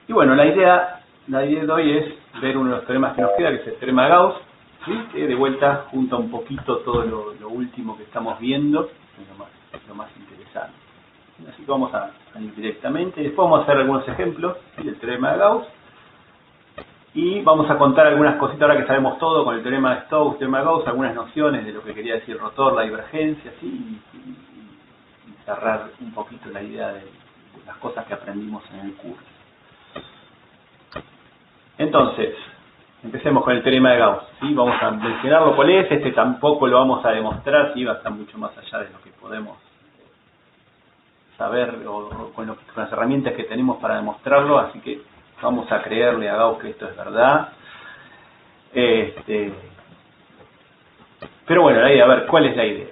Y bueno, la idea de hoy es ver uno de los teoremas que nos queda, que es el teorema de Gauss, ¿sí? Que de vuelta junta un poquito todo lo último que estamos viendo, que es lo más interesante. Así que vamos a ir directamente, después vamos a hacer algunos ejemplos, ¿sí? Del teorema de Gauss, y vamos a contar algunas cositas ahora que sabemos todo con el teorema de Stokes, teorema de Gauss, algunas nociones de lo que quería decir rotor, la divergencia, ¿sí? Y cerrar un poquito la idea de las cosas que aprendimos en el curso. Entonces, empecemos con el teorema de Gauss, ¿sí? Vamos a mencionarlo cuál es, tampoco lo vamos a demostrar, ¿sí? Va a estar mucho más allá de lo que podemos saber o con las herramientas que tenemos para demostrarlo, así que vamos a creerle a Gauss que esto es verdad. Pero bueno, la idea, a ver, ¿cuál es la idea?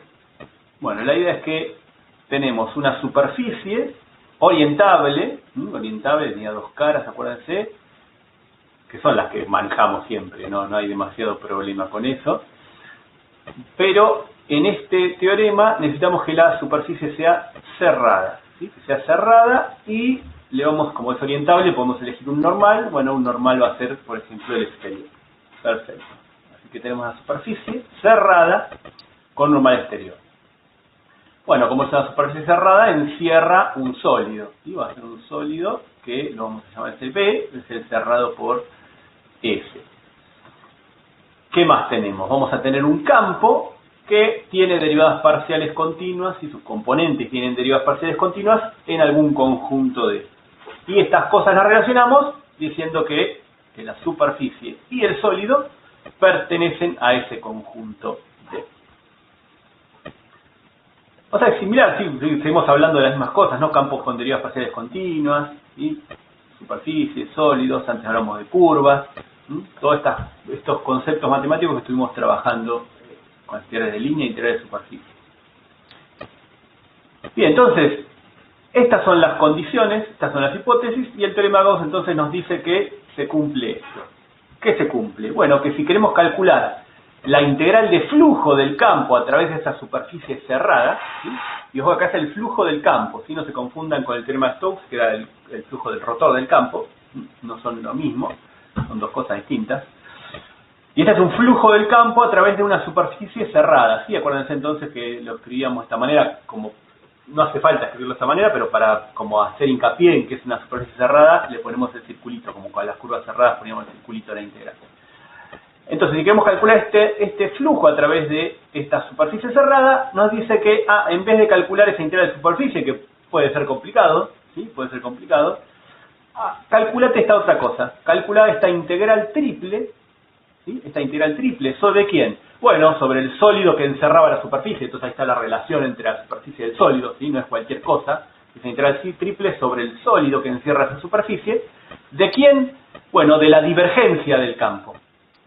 Bueno, la idea es que tenemos una superficie orientable, tenía dos caras, acuérdense, que son las que manejamos siempre, no hay demasiado problema con eso. Pero en este teorema necesitamos que la superficie sea cerrada, ¿sí? Que sea cerrada y le vamos, como es orientable, podemos elegir un normal. Bueno, un normal va a ser, por ejemplo, el exterior. Perfecto. Así que tenemos una superficie cerrada con normal exterior. Bueno, como es una superficie cerrada, encierra un sólido, ¿sí? Va a ser un sólido que lo vamos a llamar B, es el cerrado por S. ¿Qué más tenemos? Vamos a tener un campo que tiene derivadas parciales continuas y sus componentes tienen derivadas parciales continuas en algún conjunto de. Y estas cosas las relacionamos diciendo que la superficie y el sólido pertenecen a ese conjunto D. O sea, es similar, sí, seguimos hablando de las mismas cosas, ¿no? Campos con derivadas parciales continuas, ¿sí? Superficie, sólidos, antes hablamos de curvas, ¿sí? Todos estos conceptos matemáticos que estuvimos trabajando con integrales de línea e integrales de superficie. Bien, entonces, estas son las condiciones, estas son las hipótesis, y el teorema de Gauss entonces nos dice que se cumple esto. ¿Qué se cumple? Bueno, que si queremos calcular la integral de flujo del campo a través de esa superficie cerrada, ¿sí? Y ojo, acá es el flujo del campo, ¿sí? No se confundan con el teorema de Stokes, que era el flujo del rotor del campo, no son lo mismo, son dos cosas distintas. Y este es un flujo del campo a través de una superficie cerrada, ¿sí? Acuérdense entonces que lo escribíamos de esta manera, como no hace falta escribirlo de esta manera, pero para como hacer hincapié en que es una superficie cerrada, le ponemos el circulito, como con las curvas cerradas poníamos el circulito de la integral. Entonces, si queremos calcular este flujo a través de esta superficie cerrada, nos dice que, en vez de calcular esa integral de superficie, que puede ser complicado, ¿sí? Puede ser complicado, calculate esta otra cosa, calcula esta integral triple, ¿sí? Esta integral triple, ¿sobre quién? Bueno, sobre el sólido que encerraba la superficie, entonces ahí está la relación entre la superficie y el sólido, ¿sí? No es cualquier cosa, esa integral triple sobre el sólido que encierra esa superficie. ¿De quién? Bueno, de la divergencia del campo.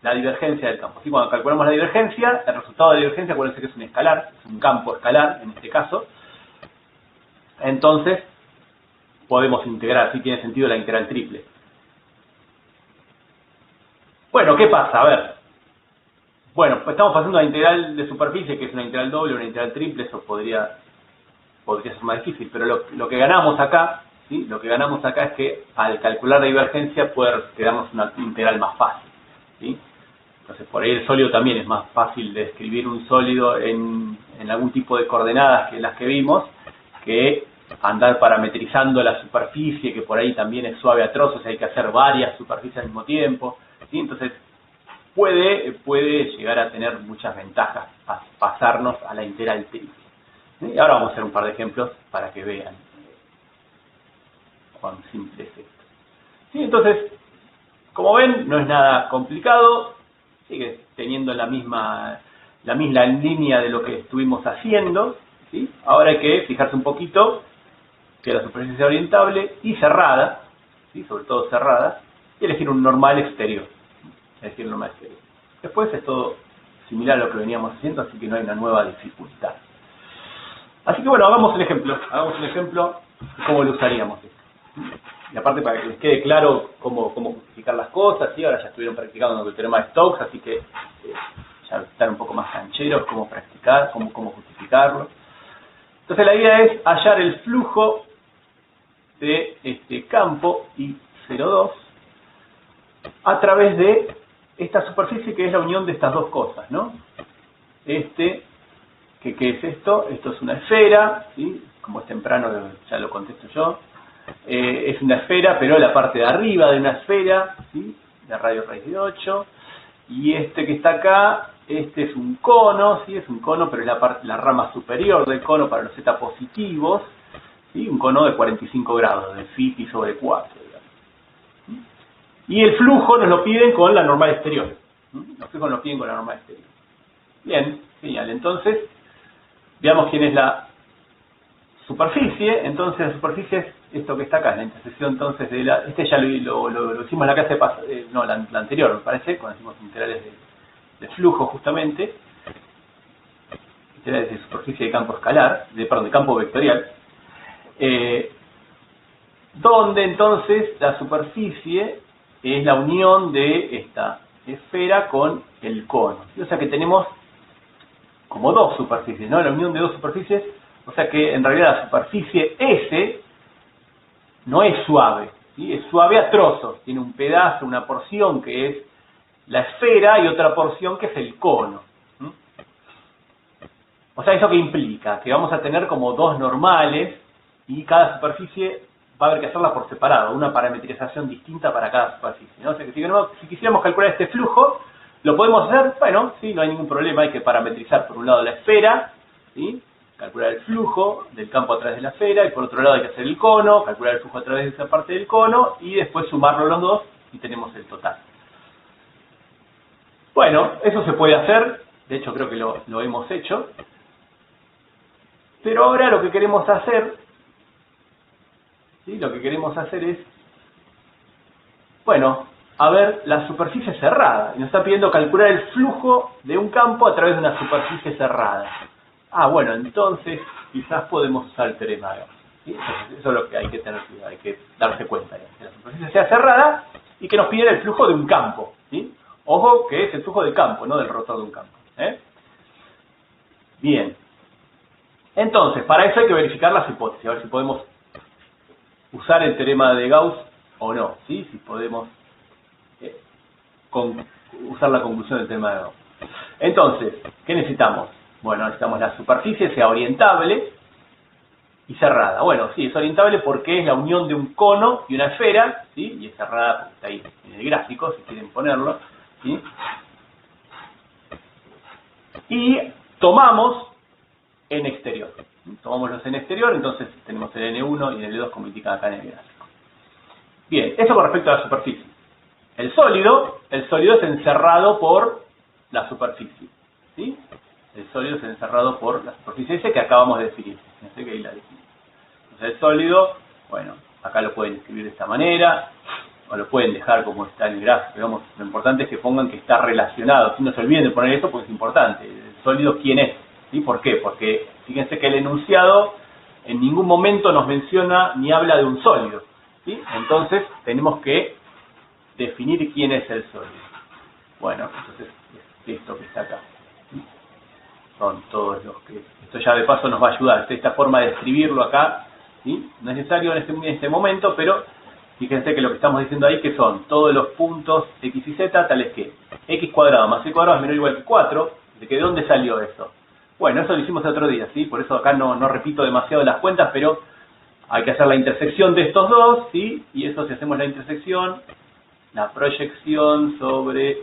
La divergencia del campo. ¿Sí? Cuando calculamos la divergencia, el resultado de la divergencia, acuérdense que es un escalar, es un campo escalar en este caso. Entonces, podemos integrar, si tiene sentido la integral triple. Bueno, ¿qué pasa? A ver. Bueno, pues estamos pasando a la integral de superficie, que es una integral doble, una integral triple, eso podría ser más difícil, pero lo que ganamos acá, ¿sí? Lo que ganamos acá es que al calcular la divergencia quedamos una integral más fácil, ¿sí? Entonces por ahí el sólido también es más fácil de escribir un sólido en algún tipo de coordenadas que las que vimos, que andar parametrizando la superficie, que por ahí también es suave a trozos, hay que hacer varias superficies al mismo tiempo, ¿sí? Entonces puede llegar a tener muchas ventajas a pasarnos a la integral triple. ¿Sí? Y ahora vamos a hacer un par de ejemplos para que vean cuán simple es esto. ¿Sí? Entonces, como ven, no es nada complicado, sigue teniendo la misma línea de lo que estuvimos haciendo, ¿sí? Ahora hay que fijarse un poquito que la superficie sea orientable y cerrada, ¿sí? Sobre todo cerrada, y elegir un normal exterior. Después es todo similar a lo que veníamos haciendo, así que no hay una nueva dificultad. Así que bueno, hagamos un ejemplo de cómo lo usaríamos esto. Y aparte para que les quede claro cómo justificar las cosas, ¿sí? Ahora ya estuvieron practicando con el teorema de Stokes, así que ya están un poco más cancheros, cómo practicar, cómo justificarlo. Entonces la idea es hallar el flujo de este campo y se radio 2 a través de esta superficie que es la unión de estas dos cosas, ¿no? ¿Qué es esto? Esto es una esfera, ¿sí? Como es temprano ya lo contesto yo. Es una esfera, pero la parte de arriba de una esfera, ¿sí? De radio raíz de 8. Y este que está acá, este es un cono, ¿sí? Es un cono, pero es la rama superior del cono para los z positivos, ¿sí? Un cono de 45 grados, de phi pi sobre 4. Digamos. Y el flujo nos lo piden con la normal exterior. Los flujos nos piden con la normal exterior. Bien, genial. Entonces, veamos quién es la superficie. Entonces, la superficie es esto que está acá, la intersección entonces de la... ya lo hicimos en la clase pasada, no, la anterior, me parece, cuando hicimos integrales de flujo, justamente. Integrales de superficie de campo escalar, de campo vectorial. Donde entonces la superficie es la unión de esta esfera con el cono. O sea que tenemos como dos superficies, ¿no? La unión de dos superficies, o sea que en realidad la superficie S no es suave, ¿sí? Es suave a trozos, tiene un pedazo, una porción que es la esfera y otra porción que es el cono. O sea, ¿eso qué implica? Que vamos a tener como dos normales y cada superficie va a haber que hacerla por separado, una parametrización distinta para cada superficie, ¿no? O sea que si quisiéramos calcular este flujo, ¿lo podemos hacer? Bueno, sí, no hay ningún problema, hay que parametrizar por un lado la esfera, ¿sí? Calcular el flujo del campo a través de la esfera, y por otro lado hay que hacer el cono, calcular el flujo a través de esa parte del cono, y después sumarlo los dos y tenemos el total. Bueno, eso se puede hacer, de hecho creo que lo hemos hecho, pero ahora lo que queremos hacer, ¿sí? Lo que queremos hacer es, bueno, a ver la superficie cerrada, y nos está pidiendo calcular el flujo de un campo a través de una superficie cerrada. Ah, bueno, entonces quizás podemos usar el teorema de Gauss, ¿sí? Eso es lo que hay que tener cuidado, hay que darse cuenta, ¿sí? Que la superficie sea cerrada y que nos pida el flujo de un campo, ¿sí? Ojo que es el flujo de campo, no del rotor de un campo, ¿eh? Bien. Entonces, para eso hay que verificar las hipótesis, a ver si podemos usar el teorema de Gauss o no, ¿sí? Si podemos usar la conclusión del teorema de Gauss. Entonces, ¿qué necesitamos? Bueno, necesitamos la superficie sea orientable y cerrada. Bueno, sí, es orientable porque es la unión de un cono y una esfera, ¿sí? Y es cerrada porque está ahí en el gráfico, si quieren ponerlo, ¿sí? Y tomamos en exterior. Tomamos los en exterior, entonces tenemos el N1 y el N2 como indican acá en el gráfico. Bien, eso con respecto a la superficie. El sólido es encerrado por la superficie, ¿sí? El sólido es encerrado por la superficie S que acabamos de definir. Fíjense que ahí la definimos. Entonces el sólido, bueno, acá lo pueden escribir de esta manera, o lo pueden dejar como está en el gráfico. Digamos, lo importante es que pongan que está relacionado. Si no se olviden de poner esto porque es importante. El sólido, ¿quién es? ¿Sí? ¿Por qué? Porque fíjense que el enunciado en ningún momento nos menciona ni habla de un sólido, ¿sí? Entonces tenemos que definir quién es el sólido. Bueno, entonces es esto que está acá. ¿Sí? Son todos los que... Esto ya de paso nos va a ayudar. Esta forma de escribirlo acá, ¿sí? No es necesario en este momento, pero fíjense que lo que estamos diciendo ahí que son todos los puntos x y z tales que x cuadrado más y cuadrado es menor o igual que 4. ¿De dónde salió eso? Bueno, eso lo hicimos el otro día, ¿sí? Por eso acá no repito demasiado las cuentas, pero hay que hacer la intersección de estos dos, ¿sí? Y eso, si hacemos la intersección, la proyección sobre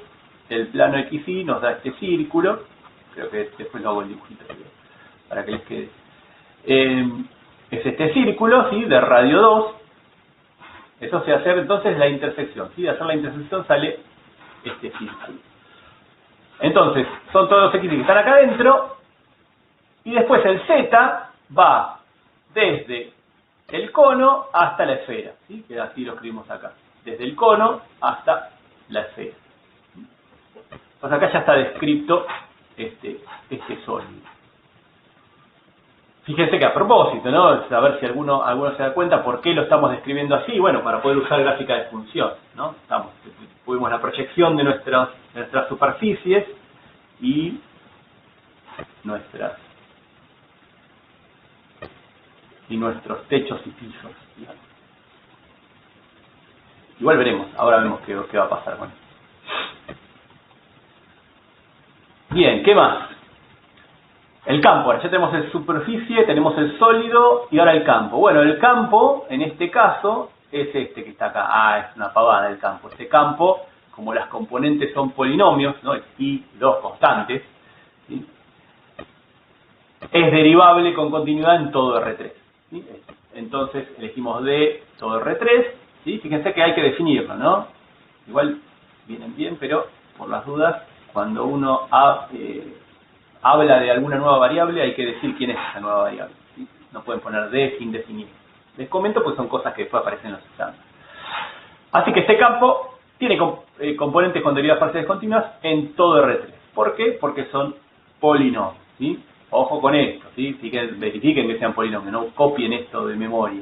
el plano XY nos da este círculo. Creo que después lo hago el dibujito para que les quede. Es este círculo, ¿sí? De radio 2. Eso se hace entonces la intersección, ¿sí? De hacer la intersección sale este círculo. Entonces, son todos los X que están acá adentro. Y después el Z va desde el cono hasta la esfera, ¿sí? Que así lo escribimos acá. Desde el cono hasta la esfera. Pues acá ya está descrito este sólido. Fíjense que a propósito, ¿no? A ver si alguno se da cuenta por qué lo estamos describiendo así. Bueno, para poder usar gráfica de función, ¿no? Tuvimos la proyección de nuestras superficies y nuestros techos y pisos, digamos. Igual veremos, ahora vemos qué va a pasar con esto. Bien, ¿qué más? El campo, ya tenemos el superficie, tenemos el sólido y ahora el campo. Bueno, el campo, en este caso, es este que está acá. Es una pavada el campo. Este campo, como las componentes son polinomios, ¿no? Y dos constantes, ¿sí? Es derivable con continuidad en todo R3. ¿Sí? Entonces elegimos D todo R3. ¿Sí? Fíjense que hay que definirlo, ¿no? Igual vienen bien, pero por las dudas, cuando uno habla de alguna nueva variable, hay que decir quién es esa nueva variable. ¿Sí? No pueden poner D sin definir. Les comento porque son cosas que después aparecen en los exámenes. Así que este campo tiene componentes con derivadas parciales continuas en todo R3. ¿Por qué? Porque son polinomios. ¿Sí? Ojo con esto, ¿sí? Verifiquen que sean polinomios, no copien esto de memoria.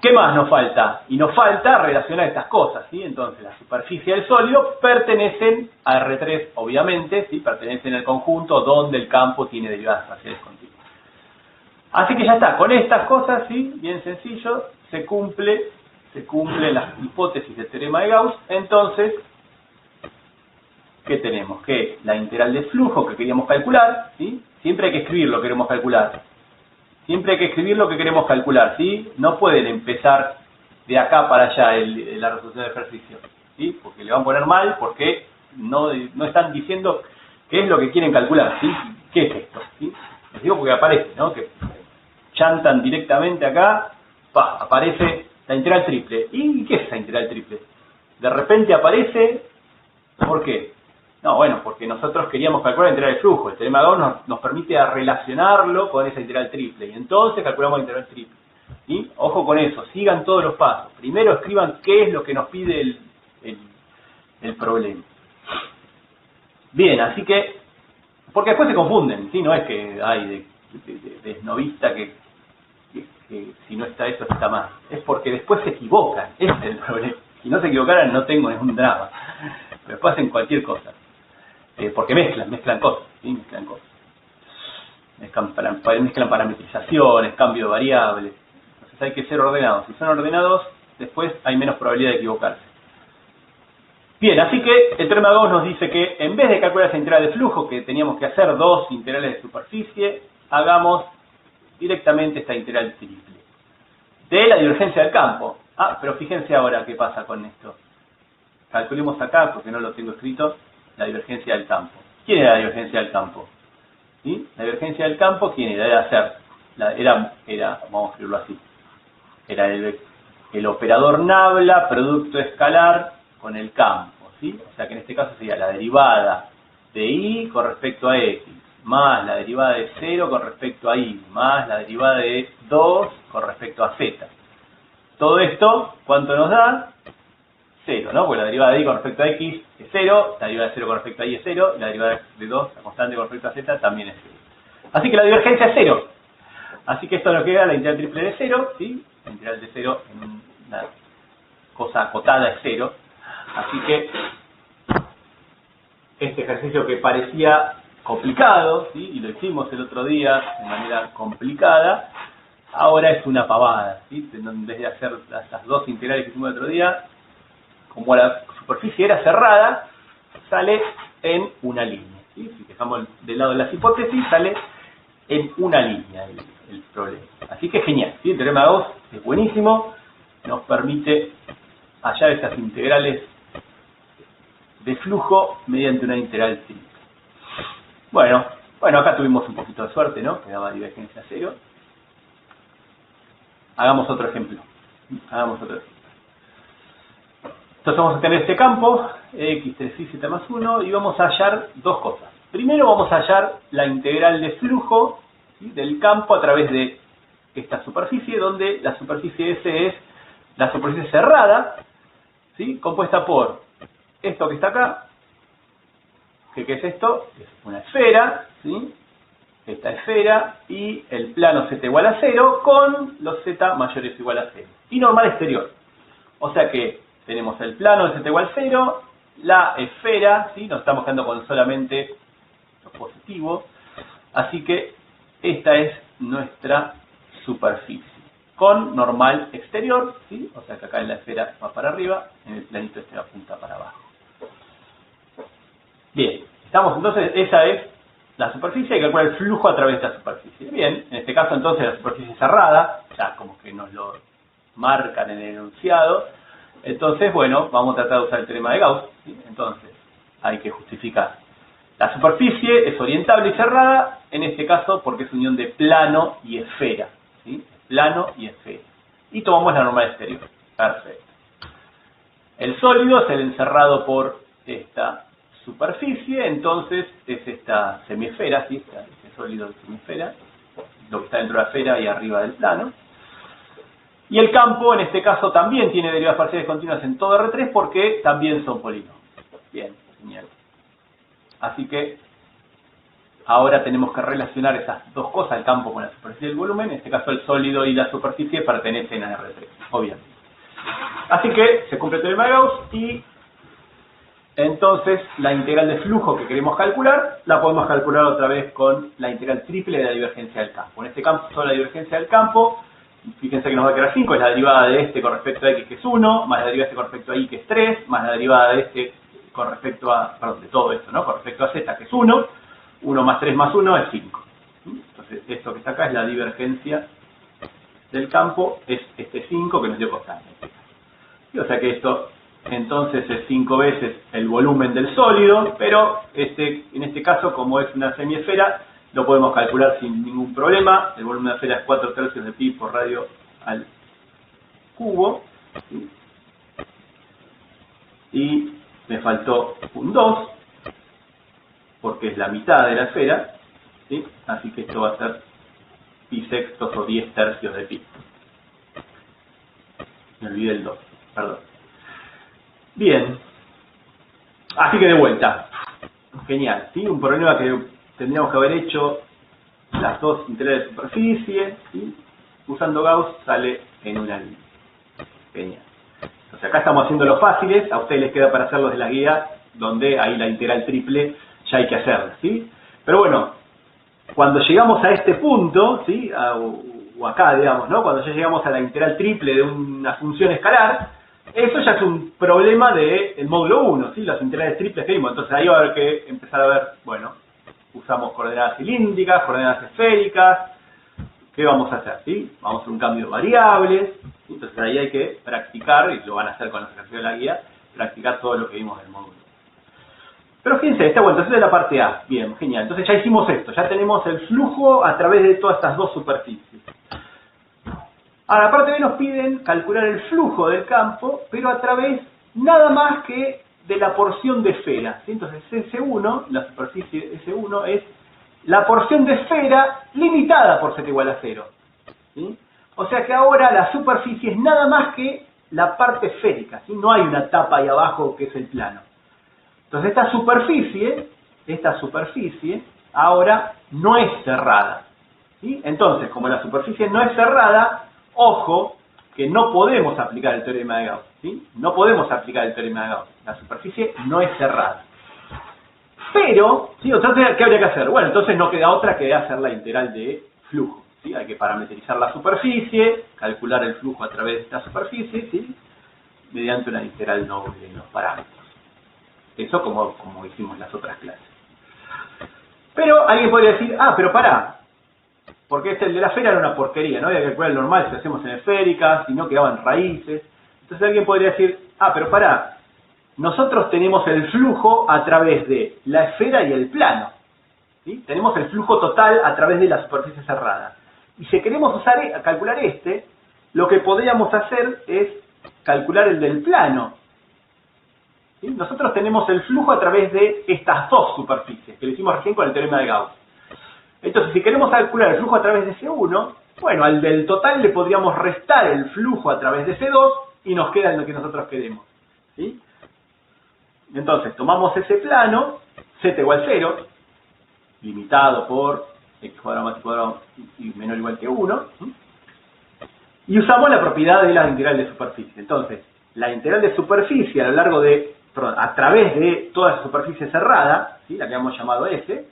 ¿Qué más nos falta? Y nos falta relacionar estas cosas, ¿sí? Entonces, la superficie del sólido pertenecen a R3, obviamente, ¿sí? Pertenecen al conjunto donde el campo tiene derivadas parciales continuas. Así que ya está, con estas cosas, ¿sí? Bien sencillo, se cumplen las hipótesis del teorema de Gauss. Entonces, ¿qué tenemos? Que la integral de flujo que queríamos calcular, ¿sí? Siempre hay que escribir lo que queremos calcular. Siempre hay que escribir lo que queremos calcular, ¿sí? No pueden empezar de acá para allá la resolución del ejercicio, ¿sí? Porque le van a poner mal, porque no están diciendo qué es lo que quieren calcular, ¿sí? ¿Qué es esto? ¿Sí? Les digo porque aparece, ¿no? Que chantan directamente acá, aparece la integral triple. ¿Y qué es esa integral triple? De repente aparece, ¿por qué? No, bueno, porque nosotros queríamos calcular la integral de flujo. El teorema de Gauss nos permite relacionarlo con esa integral triple. Y entonces calculamos la integral triple. ¿Sí? Ojo con eso, sigan todos los pasos. Primero escriban qué es lo que nos pide el problema. Bien, así que, porque después se confunden, ¿sí? No es que hay de esnovista que si no está eso está mal. Es porque después se equivocan. Ese es el problema. Si no se equivocaran no tengo ningún drama. Pero después hacen cualquier cosa. Porque mezclan cosas, ¿sí? Mezclan parametrizaciones, cambio de variables. Entonces hay que ser ordenados. Si son ordenados, después hay menos probabilidad de equivocarse. Bien, así que el teorema de Gauss nos dice que en vez de calcular esa integral de flujo, que teníamos que hacer dos integrales de superficie, hagamos directamente esta integral triple de la divergencia del campo. Pero fíjense ahora qué pasa con esto. Calculemos acá, porque no lo tengo escrito, la divergencia del campo. ¿Quién era la divergencia del campo? ¿Sí? La divergencia del campo, ¿quién era? Vamos a escribirlo así. Era el operador nabla, producto escalar con el campo, ¿sí? O sea que en este caso sería la derivada de y con respecto a x, más la derivada de 0 con respecto a y, más la derivada de 2 con respecto a z. Todo esto, ¿cuánto nos da? 0, ¿no? Porque la derivada de y con respecto a x es 0, la derivada de 0 con respecto a y es 0, y la derivada de 2, la constante con respecto a z, también es 0. Así que la divergencia es 0. Así que esto nos queda la integral triple de 0, ¿sí? La integral de 0 en una cosa acotada es 0. Así que este ejercicio que parecía complicado, ¿sí? Y lo hicimos el otro día de manera complicada, ahora es una pavada, ¿sí? En vez de hacer las dos integrales que hicimos el otro día, como la superficie era cerrada, sale en una línea, ¿sí? Si dejamos del lado de las hipótesis, sale en una línea el problema. Así que genial, ¿sí? El teorema de Gauss es buenísimo, nos permite hallar esas integrales de flujo mediante una integral triple. Bueno, acá tuvimos un poquito de suerte, ¿no? Que daba divergencia 0. Hagamos otro ejemplo. Entonces vamos a tener este campo, x3y z más 1, y vamos a hallar dos cosas. Primero vamos a hallar la integral de flujo, ¿sí? Del campo a través de esta superficie, donde la superficie S es la superficie cerrada, ¿sí? Compuesta por esto que está acá. ¿Qué es esto? Es una esfera, ¿sí? Esta esfera y el plano z igual a 0 con los z mayores o igual a 0. Y normal exterior. O sea que tenemos el plano de z igual a 0, la esfera, ¿sí? Nos estamos quedando con solamente los positivos. Así que esta es nuestra superficie. con normal exterior, ¿sí? O sea que acá en la esfera va para arriba, en el planito este apunta para abajo. Bien, estamos entonces, esa es la superficie, hay que calcular el flujo a través de esta superficie. Bien, en este caso entonces la superficie cerrada, ya como que nos lo marcan en el enunciado, entonces bueno, vamos a tratar de usar el teorema de Gauss, ¿sí? Entonces hay que justificar. La superficie es orientable y cerrada, en este caso porque es unión de plano y esfera, ¿sí? Plano y esfera. Y tomamos la normal exterior. Perfecto. El sólido es el encerrado por esta superficie, entonces es esta semiesfera, ¿sí? Este sólido de semiesfera, lo que está dentro de la esfera y arriba del plano. Y el campo, en este caso, también tiene derivadas parciales continuas en todo R3 porque también son polinomios. Bien, genial. Así que ahora tenemos que relacionar esas dos cosas, el campo con la superficie del volumen. En este caso el sólido y la superficie pertenecen a R3, obviamente. Así que se cumple el teorema de Gauss y entonces la integral de flujo que queremos calcular la podemos calcular otra vez con la integral triple de la divergencia del campo. En este caso la divergencia del campo, fíjense que nos va a quedar 5, es la derivada de este con respecto a x que es 1, más la derivada de este con respecto a y que es 3, más la derivada de este con respecto a, perdón, de todo esto, ¿no? Con respecto a z que es 1, 1 más 3 más 1 es 5. Entonces esto que está acá es la divergencia del campo, es este 5 que nos dio constante. Y o sea que esto entonces es 5 veces el volumen del sólido, pero en este caso como es una semiesfera lo podemos calcular sin ningún problema. El volumen de la esfera es 4 tercios de pi por radio al cubo, ¿sí? Y me faltó un 2 porque es la mitad de la esfera, ¿sí? Así que esto va a ser pi sextos o 10 tercios de pi. Me olvidé el 2, perdón. Bien, así que de vuelta, genial, ¿sí? Un problema que tendríamos que haber hecho las dos integrales de superficie, ¿sí? Usando Gauss sale en una línea. Genial. Entonces acá estamos haciendo los fáciles, a ustedes les queda para hacerlos de la guía, donde ahí la integral triple ya hay que hacerla, ¿sí? Pero bueno, cuando llegamos a este punto, ¿sí? O acá, digamos, ¿no? Cuando ya llegamos a la integral triple de una función escalar, eso ya es un problema del módulo 1, ¿sí? Las integrales triples que vimos. Entonces ahí va a haber que empezar a ver, bueno, usamos coordenadas cilíndricas, coordenadas esféricas, ¿qué vamos a hacer? ¿Sí? Vamos a hacer un cambio de variables, ¿sí? Entonces ahí hay que practicar, y lo van a hacer con los ejercicios de la guía, practicar todo lo que vimos del módulo. Pero fíjense, esta vuelta, esa es la parte A. Bien, genial. Entonces ya hicimos esto, ya tenemos el flujo a través de todas estas dos superficies. Ahora, la parte B nos piden calcular el flujo del campo, pero a través nada más que de la porción de esfera, ¿sí? Entonces S1, la superficie S1 es la porción de esfera limitada por z igual a 0, ¿sí? O sea que ahora la superficie es nada más que la parte esférica, ¿sí? No hay una tapa ahí abajo que es el plano. Entonces esta superficie ahora no es cerrada, ¿sí? Entonces, como la superficie no es cerrada, ojo que no podemos aplicar el teorema de Gauss, ¿sí? No podemos aplicar el teorema de Gauss. La superficie no es cerrada. Pero, ¿sí? Entonces, ¿qué habría que hacer? Bueno, entonces no queda otra que hacer la integral de flujo, ¿sí? Hay que parametrizar la superficie, calcular el flujo a través de esta superficie, ¿sí? Mediante una integral noble en los parámetros. Eso como hicimos en las otras clases. Pero alguien podría decir, pero pará, porque el de la esfera era una porquería, ¿no? Había que calcular el normal si lo hacemos en esféricas, si no quedaban raíces. Entonces alguien podría decir, pero pará, nosotros tenemos el flujo a través de la esfera y el plano, ¿sí? Tenemos el flujo total a través de la superficie cerrada. Y si queremos calcular lo que podríamos hacer es calcular el del plano, ¿sí? Nosotros tenemos el flujo a través de estas dos superficies, que lo hicimos recién con el teorema de Gauss. Entonces, si queremos calcular el flujo a través de C1, bueno, al del total le podríamos restar el flujo a través de C2 y nos queda lo que nosotros queremos, ¿sí? Entonces, tomamos ese plano, z igual 0, limitado por x cuadrado más y cuadrado y menor o igual que 1, ¿sí? Y usamos la propiedad de la integral de superficie. Entonces, la integral de superficie a lo largo de, a través de toda esa superficie cerrada, ¿sí? La que hemos llamado S,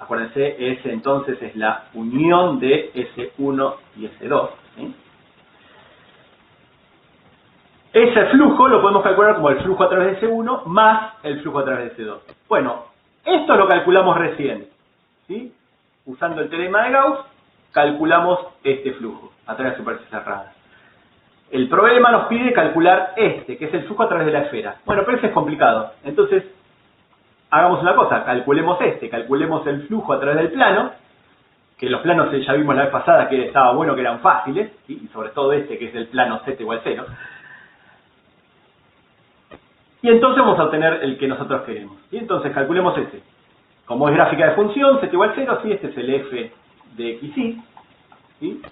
Acuérdense, S entonces es la unión de S1 y S2. ¿Sí? Ese flujo lo podemos calcular como el flujo a través de S1 más el flujo a través de S2. Bueno, esto lo calculamos recién. ¿Sí? Usando el teorema de Gauss, calculamos este flujo a través de superficies cerradas. El problema nos pide calcular este, que es el flujo a través de la esfera. Bueno, pero ese es complicado. Entonces, hagamos una cosa, calculemos calculemos el flujo a través del plano, que los planos ya vimos la vez pasada que estaba bueno, que eran fáciles, ¿sí? Y sobre todo este, que es el plano z igual 0. Y entonces vamos a obtener el que nosotros queremos. Y entonces calculemos este. Como es gráfica de función, z igual 0, ¿sí? Este es el f de xy. ¿Sí?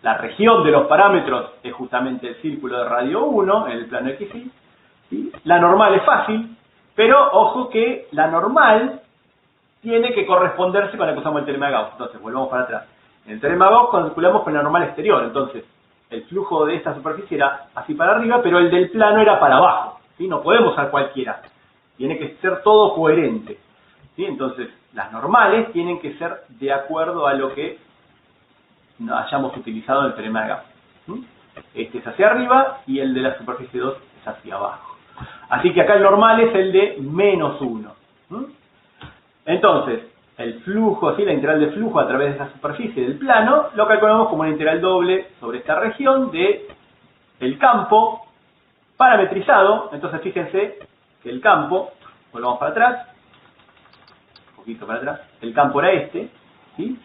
La región de los parámetros es justamente el círculo de radio 1 en el plano xy. ¿Sí? La normal es fácil, pero ojo que la normal tiene que corresponderse con la que usamos el teorema de Gauss. Entonces, volvamos para atrás. En el teorema de Gauss calculamos con la normal exterior. Entonces, el flujo de esta superficie era así para arriba, pero el del plano era para abajo. ¿Sí? No podemos usar cualquiera. Tiene que ser todo coherente. ¿Sí? Entonces, las normales tienen que ser de acuerdo a lo que hayamos utilizado en el teorema de Gauss. ¿Sí? Este es hacia arriba y el de la superficie 2 es hacia abajo. Así que acá el normal es el de menos 1. ¿Sí? Entonces, el flujo, ¿sí? La integral de flujo a través de esa superficie del plano, lo calculamos como una integral doble sobre esta región de el campo parametrizado. Entonces, fíjense que el campo, volvamos para atrás, un poquito para atrás, el campo era este, ¿sí?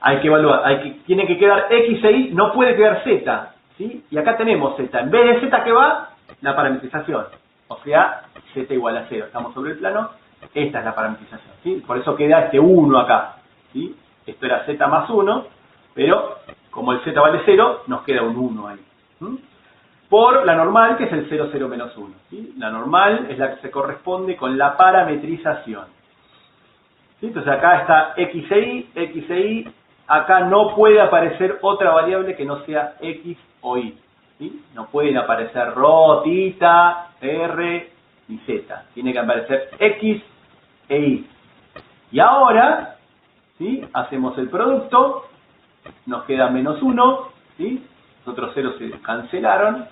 Hay que evaluar, tiene que quedar X e Y, no puede quedar Z, ¿sí? Y acá tenemos Z, en vez de Z que va, la parametrización, o sea, Z igual a 0, estamos sobre el plano, esta es la parametrización, ¿sí? Por eso queda este 1 acá, ¿sí? Esto era Z más 1, pero como el Z vale 0, nos queda un 1 ahí, ¿sí? Por la normal, que es el 0, 0 menos 1, ¿sí? La normal es la que se corresponde con la parametrización, ¿sí? Entonces acá está X e Y, acá no puede aparecer otra variable que no sea X o Y, ¿sí? No pueden aparecer ρ, tita, R y Z. Tiene que aparecer X e Y. Y ahora, ¿sí? Hacemos el producto, nos queda menos 1, ¿sí? Los otros ceros se cancelaron,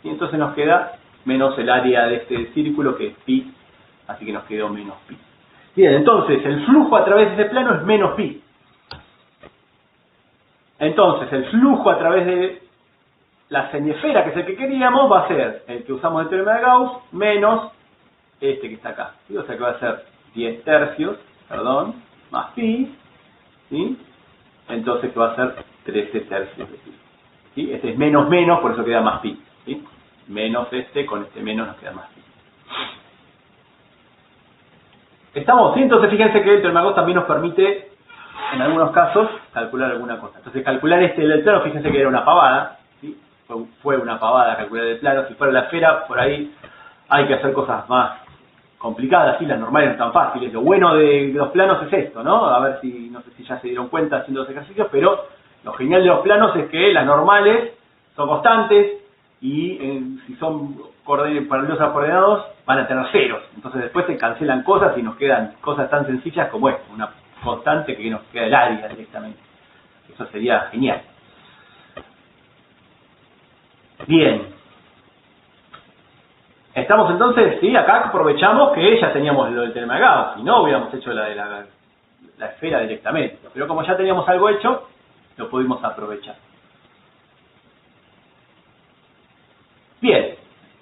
y entonces nos queda menos el área de este círculo, que es pi, así que nos quedó menos pi. Bien, entonces el flujo a través de ese plano es menos pi. Entonces el flujo a través de la semiesfera, que es el que queríamos, va a ser el que usamos el teorema de Gauss menos este que está acá, ¿sí? O sea que va a ser 10 tercios, perdón, más pi, ¿sí? Entonces que va a ser 13 tercios de pi, ¿sí? Este es menos menos, por eso queda más pi, ¿sí? Menos este, con este menos nos queda más pi. ¿Estamos? ¿Sí? Entonces fíjense que el teorema de Gauss también nos permite, en algunos casos, calcular alguna cosa. Entonces calcular este del plano, fíjense que era una pavada, ¿sí? Fue una pavada calcular el plano. Si fuera la esfera, por ahí hay que hacer cosas más complicadas, ¿sí? Las normales no están fáciles. Lo bueno de los planos es esto, ¿no? A ver si, no sé si ya se dieron cuenta haciendo los ejercicios, pero lo genial de los planos es que las normales son constantes y si son paralelos coordenados van a tener ceros. Entonces después se cancelan cosas y nos quedan cosas tan sencillas como esta, una constante que nos queda el área directamente. Eso sería genial. Bien. Estamos entonces, sí, acá aprovechamos que ya teníamos lo del teorema de Gauss, si no hubiéramos hecho la de la esfera directamente. Pero como ya teníamos algo hecho, lo pudimos aprovechar. Bien,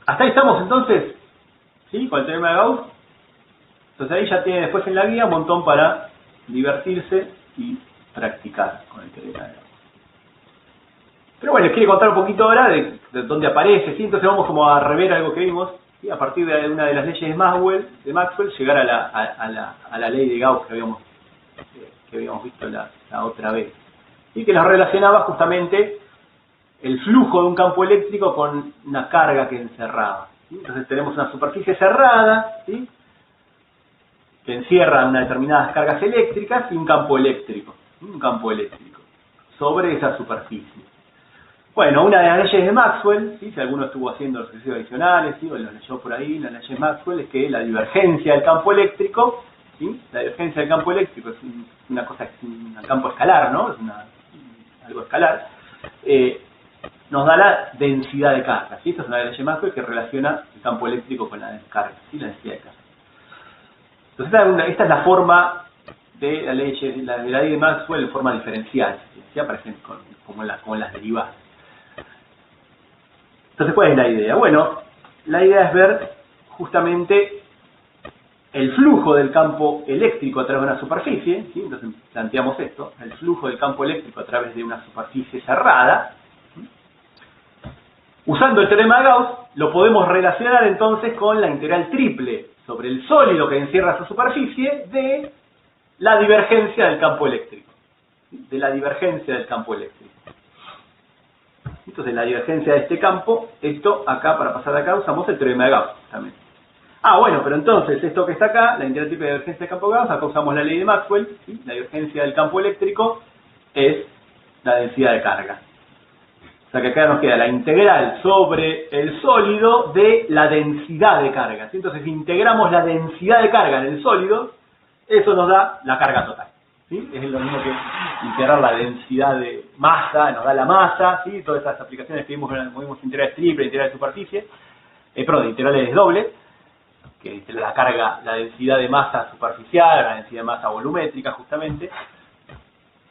hasta ahí estamos entonces, ¿sí? Con el teorema de Gauss. Entonces ahí ya tiene después en la guía un montón para divertirse y practicar con el teorema de Gauss. Pero bueno, les quiero contar un poquito ahora de dónde aparece, ¿sí? Entonces vamos como a rever algo que vimos, ¿sí? A partir de una de las leyes de Maxwell, llegar a la ley de Gauss que habíamos visto la otra vez. Y que nos relacionaba justamente el flujo de un campo eléctrico con una carga que encerraba, ¿sí? Entonces tenemos una superficie cerrada, ¿sí? Que encierra unas determinadas cargas eléctricas y un campo eléctrico sobre esa superficie. Bueno, una de las leyes de Maxwell, ¿sí? Si alguno estuvo haciendo los ejercicios adicionales, ¿sí? O los leyó por ahí, la ley de Maxwell es que la divergencia del campo eléctrico, ¿sí? La divergencia del campo eléctrico es una cosa, es un campo escalar, ¿no? Es algo escalar. Nos da la densidad de carga, ¿sí? Esta es una ley de Maxwell que relaciona el campo eléctrico con la descarga, ¿sí? La densidad de carga. Entonces esta es la forma de la ley de Maxwell en forma diferencial, ¿sí? Aparecen como en las derivadas. Entonces, ¿cuál es la idea? Bueno, la idea es ver justamente el flujo del campo eléctrico a través de una superficie, ¿sí? Entonces planteamos esto, el flujo del campo eléctrico a través de una superficie cerrada. Usando el teorema de Gauss, lo podemos relacionar entonces con la integral triple sobre el sólido que encierra esa superficie de la divergencia del campo eléctrico. De la divergencia del campo eléctrico. Entonces, la divergencia de este campo, esto acá, para pasar de acá, usamos el teorema de Gauss también. Bueno, pero entonces, esto que está acá, la integral triple de divergencia del campo de Gauss, acá usamos la ley de Maxwell, ¿sí? La divergencia del campo eléctrico es la densidad de carga. O sea que acá nos queda la integral sobre el sólido de la densidad de carga, ¿sí? Entonces, si integramos la densidad de carga en el sólido, eso nos da la carga total, ¿sí? Es lo mismo que integrar la densidad de masa, nos da la masa, ¿sí? Todas estas aplicaciones que vimos integrales triple, integrales de superficie, integrales dobles, que es la carga, la densidad de masa superficial, la densidad de masa volumétrica, justamente.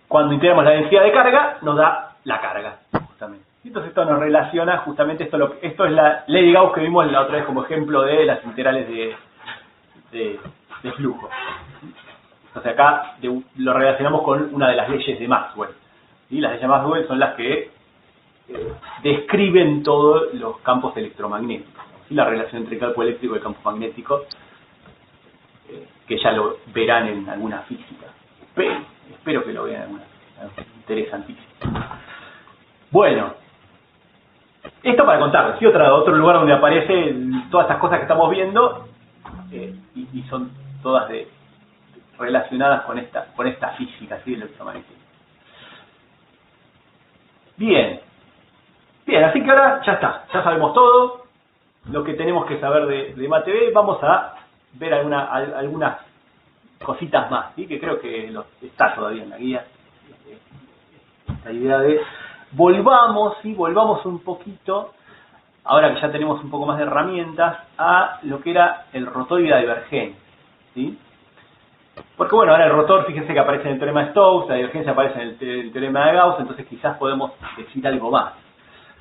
Cuando integramos la densidad de carga, nos da la carga, justamente. Entonces esto nos relaciona, justamente esto es la ley de Gauss que vimos la otra vez como ejemplo de las integrales de flujo. Entonces acá lo relacionamos con una de las leyes de Maxwell, ¿sí? Las leyes de Maxwell son las que describen todos los campos electromagnéticos, ¿sí? La relación entre el campo eléctrico y el campo magnético, que ya lo verán en alguna física. Espero que lo vean en alguna física, interesantísimo. Bueno, esto para contarles, ¿sí? Otro lugar donde aparecen todas estas cosas que estamos viendo, y son todas relacionadas con esta física, ¿sí? Del electromagnetismo. Bien, así que ahora ya está, ya sabemos todo lo que tenemos que saber de MATB. Vamos a ver algunas cositas más, ¿sí? Que creo que está todavía en la guía. Esta idea de volvamos un poquito, ahora que ya tenemos un poco más de herramientas, a lo que era el rotor y la divergencia, ¿sí? Porque bueno, ahora el rotor, fíjense que aparece en el teorema de Stokes, la divergencia aparece en el teorema de Gauss, entonces quizás podemos decir algo más.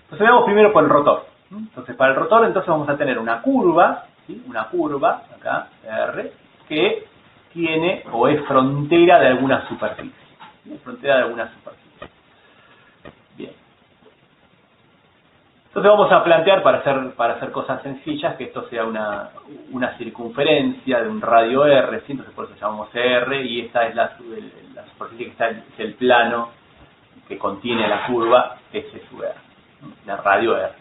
Entonces veamos primero por el rotor. Entonces para el rotor entonces vamos a tener una curva, ¿sí? Una curva, acá, R, que tiene o es frontera de alguna superficie. ¿Sí? Frontera de alguna superficie. Bien. Entonces vamos a plantear, para hacer cosas sencillas, que esto sea una circunferencia de un radio R, ¿sí? Entonces por eso llamamos R, y esta es la superficie que está, es el plano que contiene la curva S sub R, la radio R.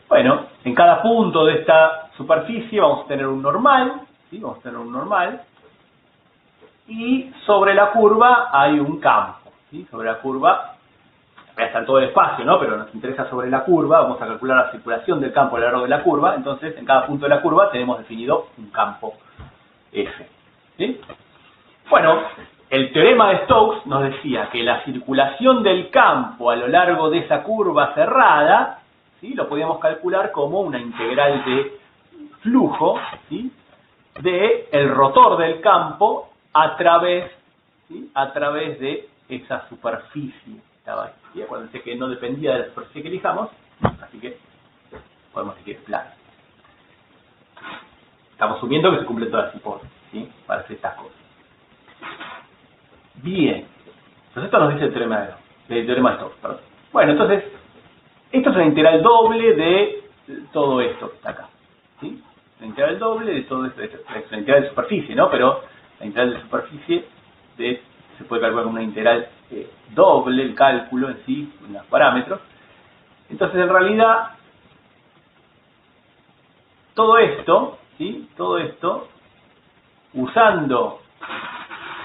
Bueno, en cada punto de esta superficie vamos a tener un normal, ¿sí? Vamos a tener un normal, y sobre la curva hay un campo, ¿sí? Sobre la curva está en todo el espacio, ¿no? Pero nos interesa sobre la curva, vamos a calcular la circulación del campo a lo largo de la curva, entonces en cada punto de la curva tenemos definido un campo F, ¿sí? Bueno, el teorema de Stokes nos decía que la circulación del campo a lo largo de esa curva cerrada, ¿sí? Lo podíamos calcular como una integral de flujo, ¿sí? De el rotor del campo a través de esa superficie. Estaba ahí. Y acuérdense que no dependía de la superficie que elijamos, así que podemos decir plano. Estamos asumiendo que se cumplen todas las hipótesis, ¿sí? Para hacer estas cosas. Bien. Entonces esto nos dice el teorema de Stokes, perdón. Bueno, entonces, esto es la integral doble de todo esto que está acá, ¿sí? La integral doble de todo esto, la integral de superficie, ¿no? Pero la integral de superficie se puede calcular como una integral doble, el cálculo en sí, en los parámetros. Entonces, en realidad, todo esto, ¿sí? Todo esto, usando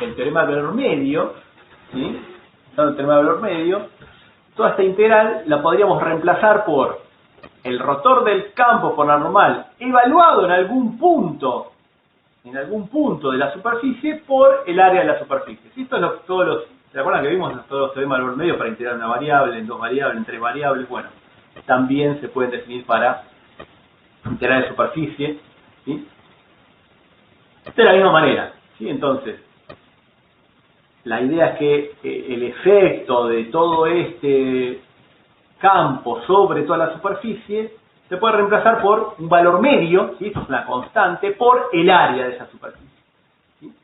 el teorema de valor medio, ¿sí? Usando el teorema de valor medio, toda esta integral la podríamos reemplazar por el rotor del campo por la normal evaluado en algún punto en algún punto de la superficie por el área de la superficie. ¿Sí? Esto es ¿se acuerdan que vimos todos los teoremas del valor medio para integrar una variable, en dos variables, en tres variables? Bueno, también se pueden definir para integrar de superficie, ¿sí? De la misma manera, ¿sí? Entonces, la idea es que el efecto de todo este campo sobre toda la superficie se puede reemplazar por un valor medio, ¿sí? Esto es una constante, por el área de esa superficie. ¿Sí?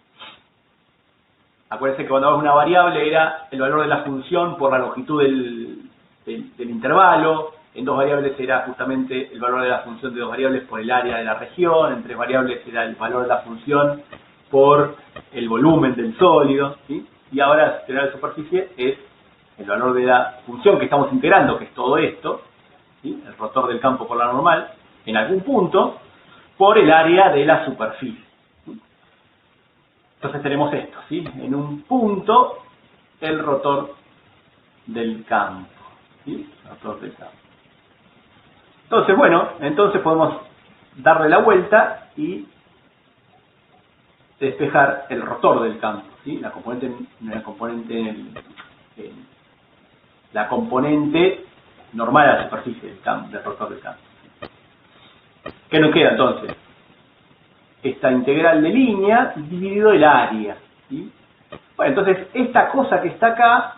Acuérdense que cuando hago una variable era el valor de la función por la longitud del intervalo, en dos variables era justamente el valor de la función de dos variables por el área de la región, en tres variables era el valor de la función por el volumen del sólido, ¿sí? Y ahora integral de superficie es el valor de la función que estamos integrando, que es todo esto, ¿sí? El rotor del campo por la normal, en algún punto, por el área de la superficie. ¿Sí? Entonces tenemos esto, ¿sí? En un punto, el rotor del campo. ¿Sí? Rotor del campo. Entonces, bueno, entonces podemos darle la vuelta y despejar el rotor del campo, ¿sí? La componente normal a la superficie del rotor del campo. ¿Qué nos queda entonces? Esta integral de línea dividido el área, ¿sí? Bueno, entonces esta cosa que está acá,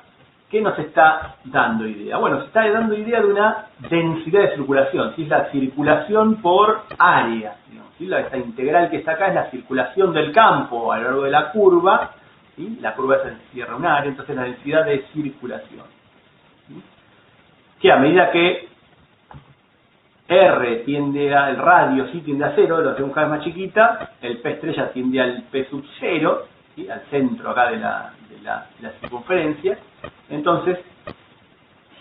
¿qué nos está dando idea? Bueno, se está dando idea de una densidad de circulación, ¿sí? Es la circulación por área, digamos, ¿sí? Esta integral que está acá es la circulación del campo a lo largo de la curva, ¿sí? La curva se encierra un área, entonces la densidad de circulación, ¿sí? Que a medida que R tiende el radio, ¿sí? Tiende a cero, lo hacemos cada vez más chiquita, el P estrella tiende al P sub 0, ¿sí? Al centro acá de la circunferencia. Entonces,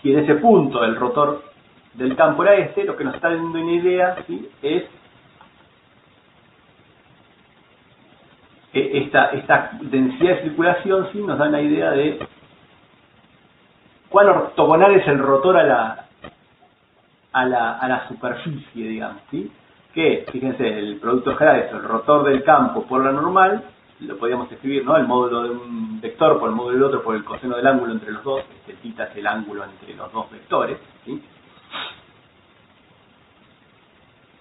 si en ese punto el rotor del campo era este, lo que nos está dando una idea, ¿sí? Es esta densidad de circulación, ¿sí? Nos da una idea de cuán ortogonal es el rotor a la superficie, digamos, ¿sí? Que, fíjense, el producto general es el rotor del campo por la normal, lo podríamos escribir, ¿no? El módulo de un vector por el módulo del otro por el coseno del ángulo entre los dos, θ es el ángulo entre los dos vectores, ¿sí?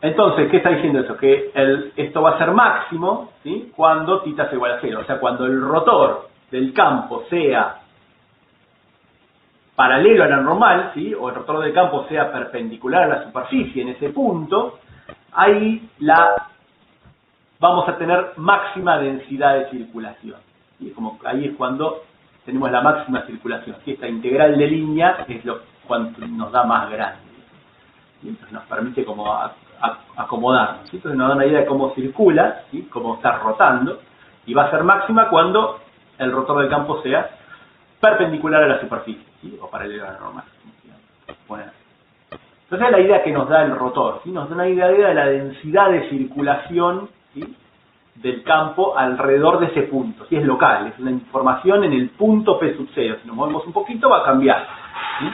Entonces, ¿qué está diciendo eso? Que esto va a ser máximo, ¿sí? Cuando θ es igual a 0, o sea, cuando el rotor del campo sea paralelo a la normal, ¿sí? O el rotor del campo sea perpendicular a la superficie en ese punto, ahí vamos a tener máxima densidad de circulación. ¿Sí? Ahí es cuando tenemos la máxima circulación. ¿Sí? Esta integral de línea es cuanto nos da más grande. ¿Sí? Entonces nos permite como acomodarnos. ¿Sí? Entonces nos da una idea de cómo circula, ¿sí? Cómo está rotando, y va a ser máxima cuando el rotor del campo sea perpendicular a la superficie, ¿sí? O paralelo a la normal. Bueno. Entonces la idea que nos da el rotor, ¿sí? Nos da una idea de la densidad de circulación, ¿sí? Del campo alrededor de ese punto, ¿sí? Es local, es una información en el punto P sub 0. Si nos movemos un poquito va a cambiar, ¿sí?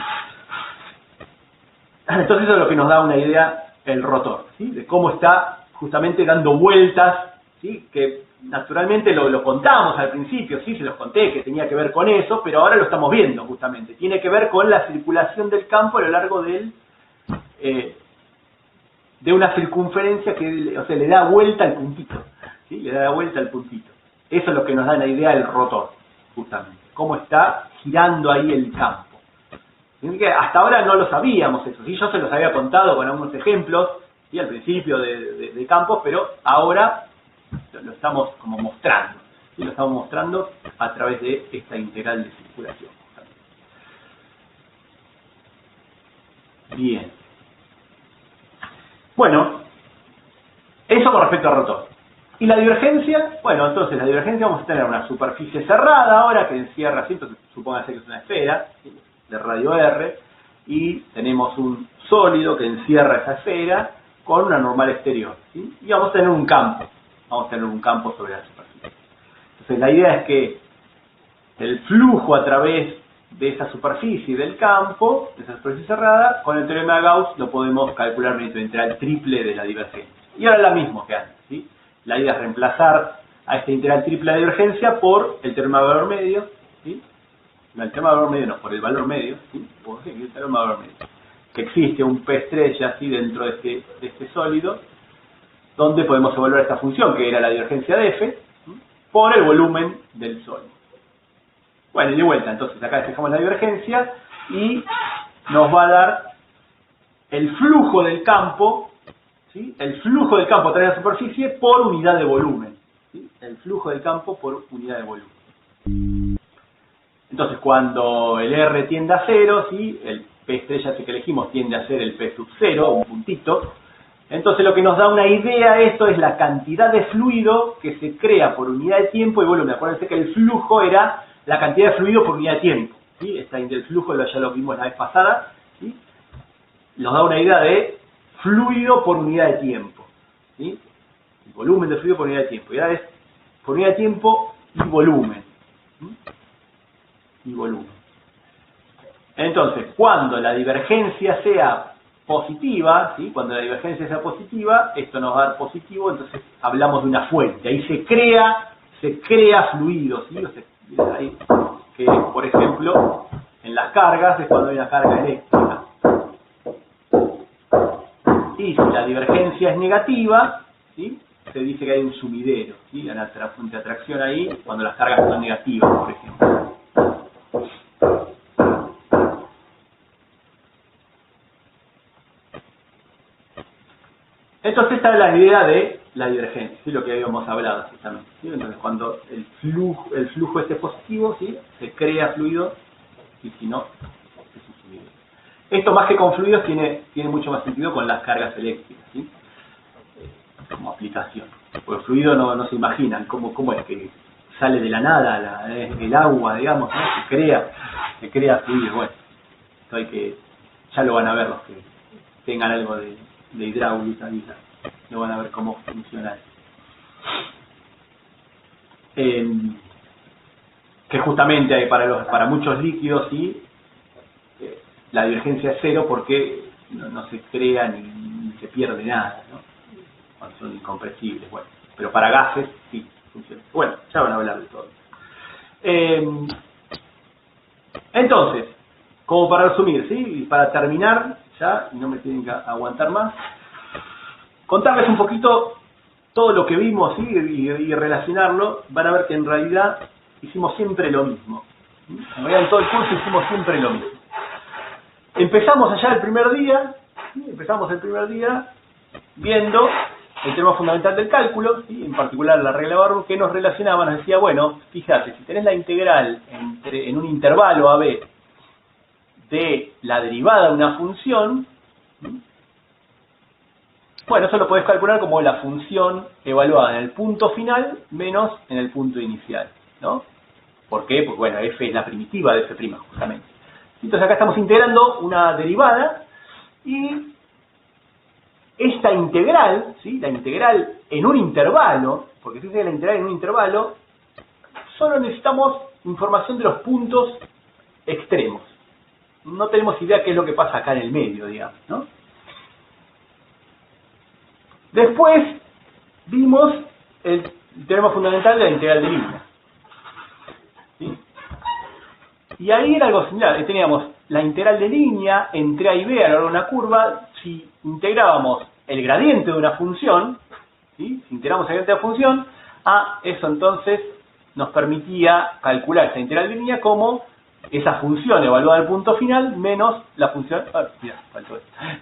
Entonces eso es lo que nos da una idea el rotor, ¿sí? De cómo está justamente dando vueltas, ¿sí? Que naturalmente lo contamos al principio, sí, se los conté que tenía que ver con eso, pero ahora lo estamos viendo justamente. Tiene que ver con la circulación del campo a lo largo de una circunferencia que, o sea, le da vuelta al puntito, ¿sí? Le da vuelta al puntito. Eso es lo que nos da la idea del rotor, justamente. Cómo está girando ahí el campo. Así que hasta ahora no lo sabíamos eso, ¿sí? Yo se los había contado con algunos ejemplos, ¿sí? Al principio de campos, pero ahora lo estamos como mostrando, ¿sí? Lo estamos mostrando a través de esta integral de circulación. Bien. Bueno, eso con respecto al rotor. ¿Y la divergencia? Bueno, entonces la divergencia vamos a tener una superficie cerrada ahora que encierra, ¿sí? Entonces supóngase que es una esfera, ¿sí? De radio R, y tenemos un sólido que encierra esa esfera con una normal exterior, ¿sí? Y vamos a tener un campo. Vamos a tener un campo sobre la superficie. Entonces la idea es que el flujo a través de esa superficie del campo, de esa superficie cerrada, con el teorema de Gauss lo podemos calcular mediante la integral triple de la divergencia. Y ahora la misma que antes, ¿sí? La idea es reemplazar a esta integral triple de divergencia por el teorema de valor medio, ¿sí? No, el teorema de valor medio no, por el valor medio, ¿sí? Por el teorema de valor medio. Que existe un P estrella, ¿sí? Dentro de este sólido, donde podemos evaluar esta función, que era la divergencia de F, ¿sí? Por el volumen del sólido. Bueno, y de vuelta, entonces acá despejamos la divergencia y nos va a dar el flujo del campo, ¿sí? El flujo del campo a través de la superficie por unidad de volumen, ¿sí? El flujo del campo por unidad de volumen. Entonces, cuando el R tiende a 0, ¿sí? El P estrella que elegimos tiende a ser el P sub 0, un puntito. Entonces, lo que nos da una idea esto es la cantidad de fluido que se crea por unidad de tiempo y volumen. Acuérdense que el flujo era la cantidad de fluido por unidad de tiempo, ¿sí? El flujo ya lo vimos la vez pasada, ¿sí? Nos da una idea de fluido por unidad de tiempo, ¿sí? El volumen de fluido por unidad de tiempo. Y ahora es por unidad de tiempo y volumen, ¿sí? Y volumen. Entonces, cuando la divergencia sea positiva, ¿sí? Cuando la divergencia sea positiva, esto nos va a dar positivo, entonces hablamos de una fuente. Ahí se crea fluido, ¿sí? O sea, ahí, que por ejemplo, en las cargas es cuando hay una carga eléctrica. Y si la divergencia es negativa, ¿sí? Se dice que hay un sumidero, ¿sí? Una fuente de atracción ahí, cuando las cargas son negativas, por ejemplo. Entonces esta es la idea de la divergencia, ¿sí? Lo que habíamos hablado justamente, ¿sí? Entonces cuando el flujo este es positivo, ¿sí? Se crea fluido, y si no, es un sumidero. Esto más que con fluidos tiene mucho más sentido con las cargas eléctricas, ¿sí? Como aplicación. Porque el fluido no se imaginan cómo es que sale de la nada el agua, digamos, ¿no? Se crea fluido. Bueno, esto ya lo van a ver los que tengan algo de hidráulica, no van a ver cómo funciona. Que justamente hay para muchos líquidos, ¿sí? La divergencia es cero porque no se crea ni se pierde nada, ¿no? Cuando son incompresibles, bueno. Pero para gases sí funciona. Bueno, ya van a hablar de todo. Entonces, como para resumir, ¿sí? Y para terminar, ya, y no me tienen que aguantar más, contarles un poquito todo lo que vimos, ¿sí? y relacionarlo. Van a ver que en realidad hicimos siempre lo mismo. En realidad en todo el curso hicimos siempre lo mismo. Empezamos allá el primer día, ¿sí? Empezamos el primer día viendo el tema fundamental del cálculo, ¿sí? En particular la regla de Barrow, que nos relacionaba, nos decía, bueno, fíjate, si tenés la integral en un intervalo AB de la derivada de una función, ¿sí? Bueno, eso lo podés calcular como la función evaluada en el punto final menos en el punto inicial, ¿no? ¿Por qué? Porque, bueno, f es la primitiva de f', justamente. Entonces acá estamos integrando una derivada y esta integral, ¿sí? La integral en un intervalo, porque si es la integral en un intervalo, solo necesitamos información de los puntos extremos. No tenemos idea qué es lo que pasa acá en el medio, digamos, ¿no? Después vimos el teorema fundamental de la integral de línea, ¿sí? Y ahí era algo similar. Teníamos la integral de línea entre A y B a lo largo de una curva. Si integrábamos el gradiente de una función, ¿sí? Si integramos el gradiente de la función, eso entonces nos permitía calcular esa integral de línea como esa función evaluada en el punto final menos la función,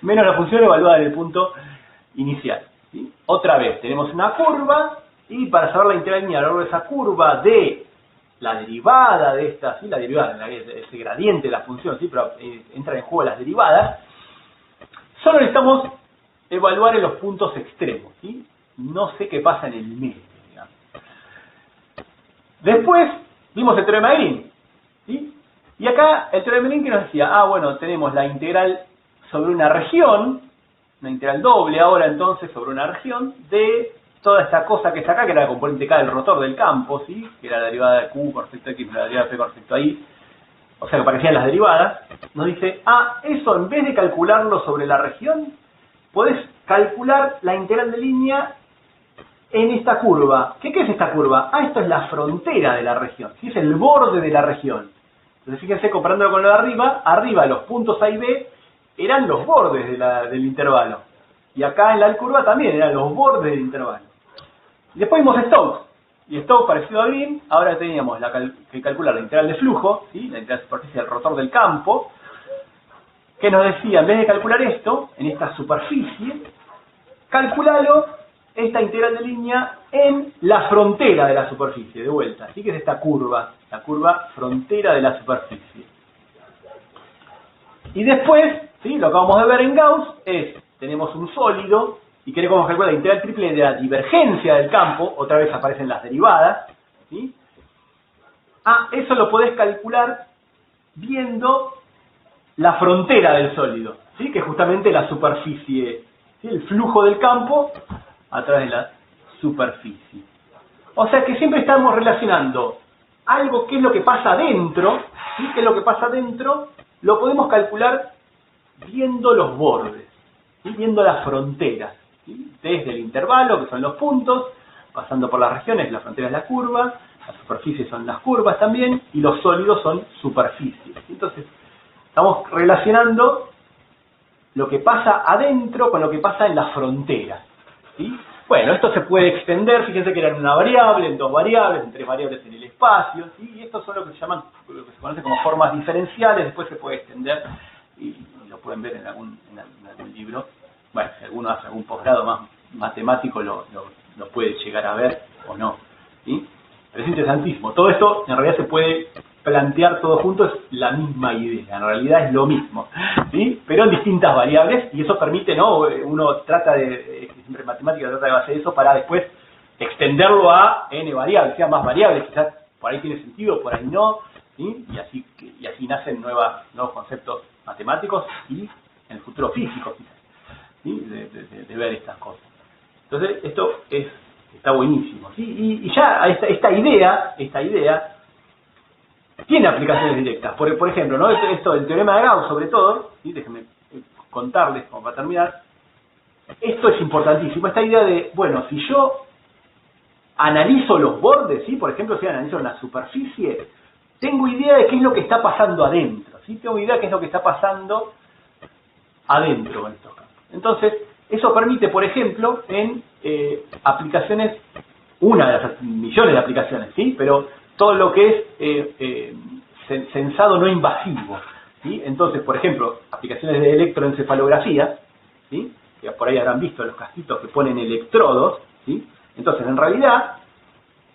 menos la función evaluada en el punto inicial, ¿sí? Otra vez, tenemos una curva y para saber la integral de línea a lo largo de esa curva de la derivada de esta, ¿sí? La derivada, ese gradiente de la función, ¿sí? Pero entran en juego las derivadas. Solo necesitamos evaluar en los puntos extremos, ¿sí? No sé qué pasa en el medio, digamos. Después vimos el teorema de Green, ¿sí? Y acá el teorema de Green que nos decía, bueno, tenemos la integral sobre una región, una integral doble ahora entonces sobre una región de toda esta cosa que está acá, que era la componente K del rotor del campo, ¿sí? Que era la derivada de Q con respecto a X, la derivada de P con respecto a Y, o sea que parecían las derivadas. Nos dice, eso en vez de calcularlo sobre la región, podés calcular la integral de línea en esta curva. ¿Qué es esta curva? Ah, esto es la frontera de la región, ¿sí? Es el borde de la región. Entonces fíjense, comparándolo con lo de arriba los puntos A y B eran los bordes del intervalo. Y acá en la curva también eran los bordes del intervalo. Y después vimos Stokes. Y Stokes, parecido a Green, ahora teníamos que calcular la integral de flujo, ¿sí? La integral de superficie del rotor del campo, que nos decía, en vez de calcular esto, en esta superficie, calculalo, esta integral de línea, en la frontera de la superficie, de vuelta. Así que es esta curva, la curva frontera de la superficie. Y después, ¿sí? Lo que vamos a ver en Gauss es, tenemos un sólido, y queremos calcular la integral triple de la divergencia del campo, otra vez aparecen las derivadas, ¿sí? Ah, eso lo podés calcular viendo la frontera del sólido, ¿sí? Que es justamente la superficie, ¿sí? El flujo del campo a través de la superficie. O sea que siempre estamos relacionando algo que es lo que pasa adentro, ¿sí? Que es lo que pasa adentro, lo podemos calcular viendo los bordes, ¿sí? Viendo las fronteras, ¿sí? Desde el intervalo, que son los puntos, pasando por las regiones, la frontera es la curva, las superficies son las curvas también, y los sólidos son superficies. Entonces, estamos relacionando lo que pasa adentro con lo que pasa en las fronteras, ¿sí? Bueno, esto se puede extender, fíjense que era en una variable, en dos variables, en tres variables en el espacio, ¿sí? Y estos son lo que se llaman, lo que se conoce como formas diferenciales, después se puede extender, y lo pueden ver en algún libro. Bueno, si alguno hace algún posgrado más matemático lo puede llegar a ver o no, ¿sí? Pero es interesantísimo. Todo esto en realidad se puede plantear todo junto, es la misma idea, en realidad es lo mismo, ¿sí? Pero en distintas variables, y eso permite, ¿no? Uno trata siempre en matemática trata de hacer eso para después extenderlo a n variables, sea más variables, quizás por ahí tiene sentido, por ahí no, ¿sí? Y así nacen nuevos conceptos matemáticos y en el futuro físicos, quizás, ¿sí? De ver estas cosas. Entonces, esto está buenísimo, ¿sí? Y ya esta idea tiene aplicaciones directas. Por ejemplo, ¿no? Esto del teorema de Gauss, sobre todo, ¿sí? Déjenme contarles, como para terminar, esto es importantísimo, esta idea de, bueno, si yo analizo los bordes, ¿sí? Por ejemplo, si analizo una superficie, tengo idea de qué es lo que está pasando adentro, ¿sí? Tengo idea de qué es lo que está pasando adentro en estos campos. Entonces, eso permite, por ejemplo, en aplicaciones, una de las millones de aplicaciones, ¿sí? Pero todo lo que es sensado no invasivo, ¿sí? Entonces, por ejemplo, aplicaciones de electroencefalografía, ¿sí? Que por ahí habrán visto los casquitos que ponen electrodos, ¿sí? Entonces, en realidad,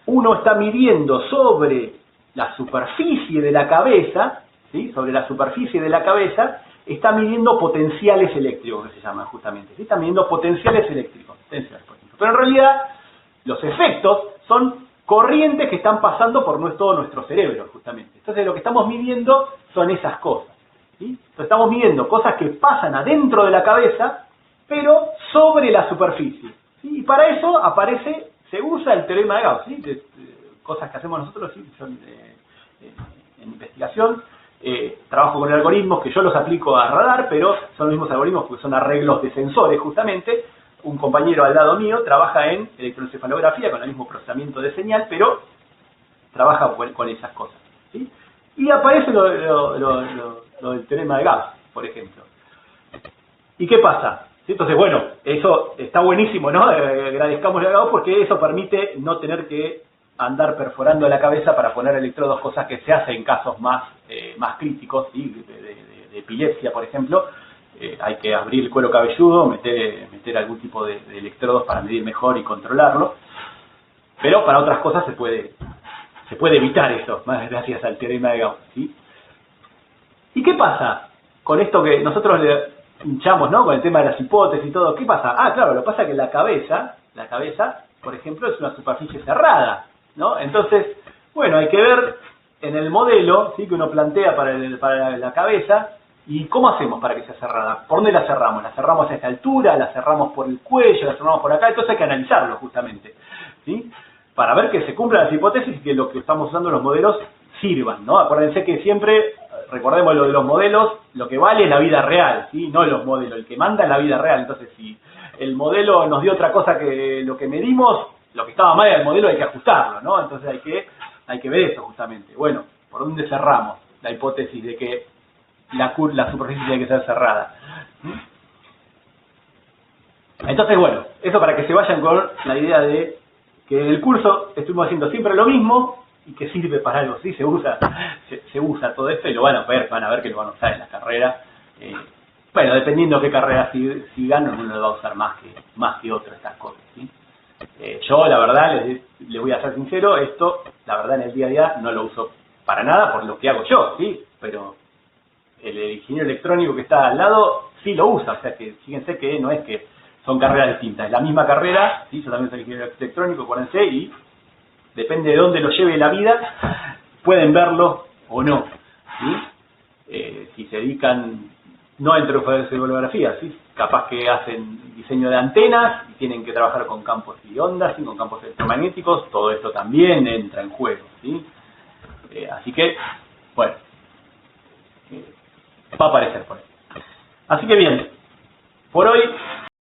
uno está midiendo sobre la superficie de la cabeza, ¿sí? Sobre la superficie de la cabeza, está midiendo potenciales eléctricos, que se llaman justamente, ¿sí? Está midiendo potenciales eléctricos, pero en realidad los efectos son corrientes que están pasando por todo nuestro cerebro, justamente. Entonces lo que estamos midiendo son esas cosas, ¿sí? Entonces estamos midiendo cosas que pasan adentro de la cabeza, pero sobre la superficie, ¿sí? Y para eso se usa el teorema de Gauss, ¿sí? Cosas que hacemos nosotros, ¿sí? Son en investigación. Trabajo con algoritmos que yo los aplico a radar, pero son los mismos algoritmos porque son arreglos de sensores justamente. Un compañero al lado mío trabaja en electroencefalografía con el mismo procesamiento de señal, pero trabaja con esas cosas, ¿sí? Y aparece lo del teorema de Gauss, por ejemplo. ¿Y qué pasa? ¿Sí? Entonces, bueno, eso está buenísimo, ¿no? Agradezcamosle a Gauss porque eso permite no tener que andar perforando la cabeza para poner electrodos, cosas que se hacen en casos más críticos, ¿sí? de epilepsia, por ejemplo. Hay que abrir el cuero cabelludo, meter algún tipo de electrodos para medir mejor y controlarlo. Pero para otras cosas se puede evitar eso, más gracias al teorema de Gauss, ¿sí? ¿Y qué pasa con esto que nosotros le hinchamos, ¿no? Con el tema de las hipótesis y todo? ¿Qué pasa? Ah, claro, lo que pasa es que la cabeza, por ejemplo, es una superficie cerrada, ¿no? Entonces, bueno, hay que ver en el modelo, ¿sí? Que uno plantea para la cabeza, ¿y cómo hacemos para que sea cerrada? ¿Por dónde la cerramos? ¿La cerramos a esta altura? ¿La cerramos por el cuello? ¿La cerramos por acá? Entonces hay que analizarlo justamente, ¿sí? Para ver que se cumplan las hipótesis y que lo que estamos usando en los modelos sirvan, ¿no? Acuérdense que siempre, recordemos lo de los modelos, lo que vale es la vida real, ¿sí? No los modelos, el que manda es la vida real. Entonces, si el modelo nos dio otra cosa que lo que medimos, lo que estaba mal del modelo hay que ajustarlo, ¿no? Entonces hay que ver eso justamente. Bueno, ¿por dónde cerramos la hipótesis de que la superficie tiene que ser cerrada? Entonces, bueno, eso para que se vayan con la idea de que en el curso estuvimos haciendo siempre lo mismo y que sirve para algo, sí, se usa todo esto y lo van a ver que lo van a usar en la carrera. Bueno, dependiendo qué carrera sigan, uno lo va a usar más que otro, estas cosas, ¿sí? Yo, la verdad, les voy a ser sincero, esto, la verdad, en el día a día no lo uso para nada por lo que hago yo, ¿sí? Pero el ingeniero electrónico que está al lado sí lo usa, o sea que fíjense que no es que son carreras distintas, es la misma carrera, ¿sí? Yo también soy ingeniero electrónico, acuérdense, y depende de dónde lo lleve la vida, pueden verlo o no, ¿sí? Si se dedican, no en trofoseismografía, ¿sí? Capaz que hacen diseño de antenas y tienen que trabajar con campos y ondas, ¿sí? Con campos electromagnéticos, todo esto también entra en juego, ¿sí? Así que, bueno, va a aparecer por ahí. Así que bien.